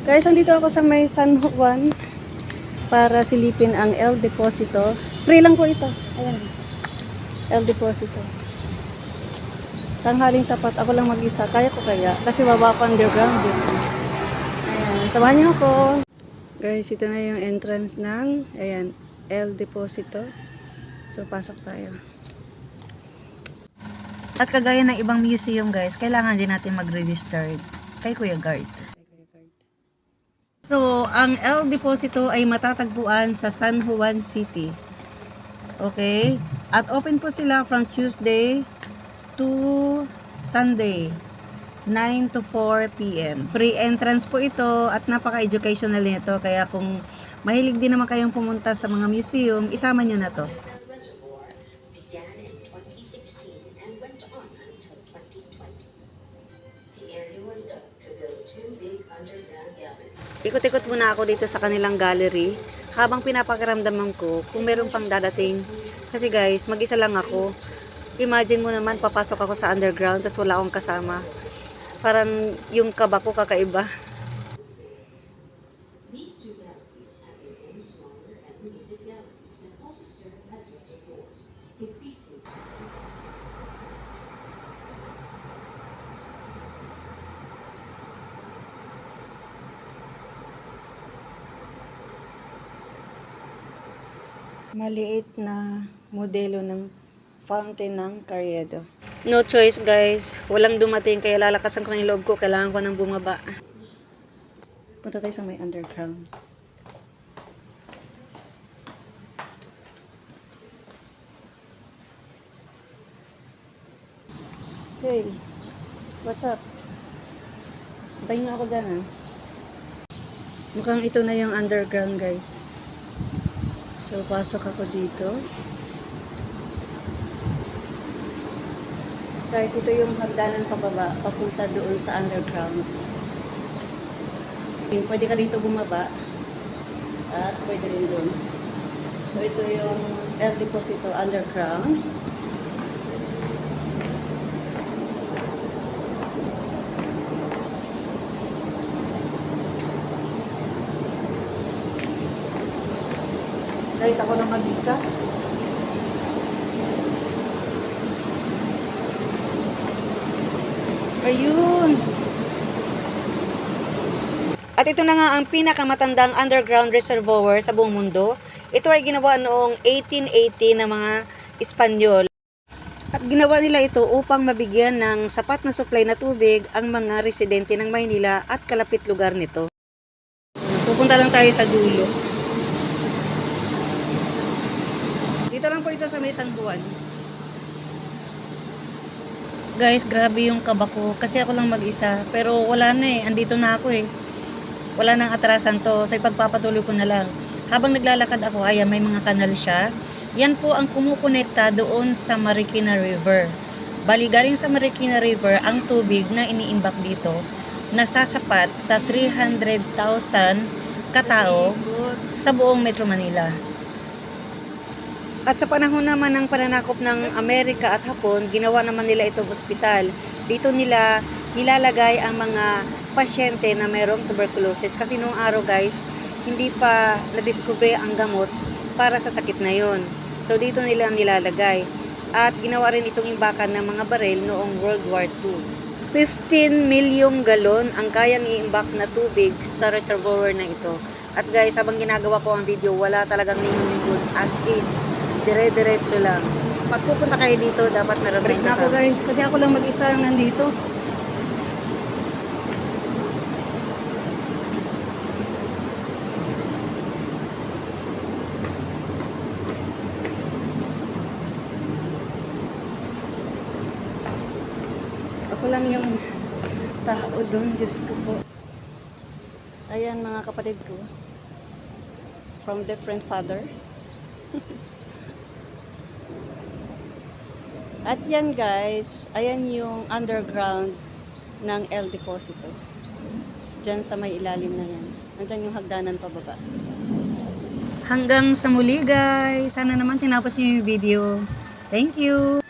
Guys, nandito ako sa may San Juan para silipin ang El Deposito. Free lang po ito. Ayan. El Deposito. Tanghaling tapat. Ako lang mag-isa. Kaya ko kaya. Kasi baba ko underground dito. Ayan. Samahan niyo ako. Guys, ito na yung entrance ng ayan, El Deposito. So, pasok tayo. At kagaya ng ibang museum guys, kailangan din natin mag-register kay Kuya Guard. So, ang El Deposito ay matatagpuan sa San Juan City. Okay? At open po sila from Tuesday to Sunday, 9 to 4 p.m. Free entrance po ito at napaka-educational nito. Kaya kung mahilig din naman kayong pumunta sa mga museum, isama nyo na to. Ikot-ikot muna ako dito sa kanilang gallery habang pinapakiramdaman ko kung meron pang dadating. Kasi guys, mag-isa lang ako. Imagine mo naman, papasok ako sa underground tapos wala akong kasama. Parang yung kaba ko kakaiba. Maliit na modelo ng fountain ng Carriedo. No choice guys, walang dumating kaya lalakasan ko ng loob ko, kailangan ko nang bumaba. Punta tayo sa may underground. Hey, what's up? Tayo na ako dyan ha. Mukhang ito na yung underground guys. So, pasok ako dito. Guys, ito yung hagdanan pababa, papunta doon sa underground. Pwede ka dito bumaba. At pwede rin doon. So, ito yung El Deposito underground. Guys, ako lang mag-isa. Ayun. At ito na nga ang pinakamatandang underground reservoir sa buong mundo. Ito ay ginawa noong 1880 ng mga Espanyol. At ginawa nila ito upang mabigyan ng sapat na supply na tubig ang mga residente ng Maynila at kalapit lugar nito. Pupunta lang tayo sa dulo. Dito lang po ito sa may San Juan. Guys, grabe yung kaba ko. Kasi ako lang mag-isa. Pero wala na eh. Andito na ako eh. Wala nang atrasan to. So ipagpapatuloy ko na lang. Habang naglalakad ako, ayan, may mga kanal siya. Yan po ang kumukonekta doon sa Marikina River. Bali, galing sa Marikina River, ang tubig na iniimbak dito, nasasapat sa 300,000 katao sa buong Metro Manila. At sa panahon naman ng pananakop ng Amerika at Hapon, ginawa naman nila itong ospital. Dito nila nilalagay ang mga pasyente na mayroong tuberculosis. Kasi noong araw guys, hindi pa na-discover ang gamot para sa sakit na yon. So dito nila nilalagay. At ginawa rin itong imbakan ng mga baril noong World War II. 15 milyong galon ang kayang iimbak na tubig sa reservoir na ito. At guys, habang ginagawa ko ang video, wala talagang lingon-lingon as in. Dire-diretso lang. Pag pupunta kayo dito, dapat meron tayong kasama. Ako guys, kasi ako lang mag-isa nandito. Ako lang yung tao doon, Diyos ko po. Ayan mga kapatid ko. From different father. At yan guys, ayan yung underground ng El Deposito. Diyan sa may ilalim na yan. Nandiyan yung hagdanan pababa. Hanggang sa muli guys. Sana naman tinapos niyo yung video. Thank you!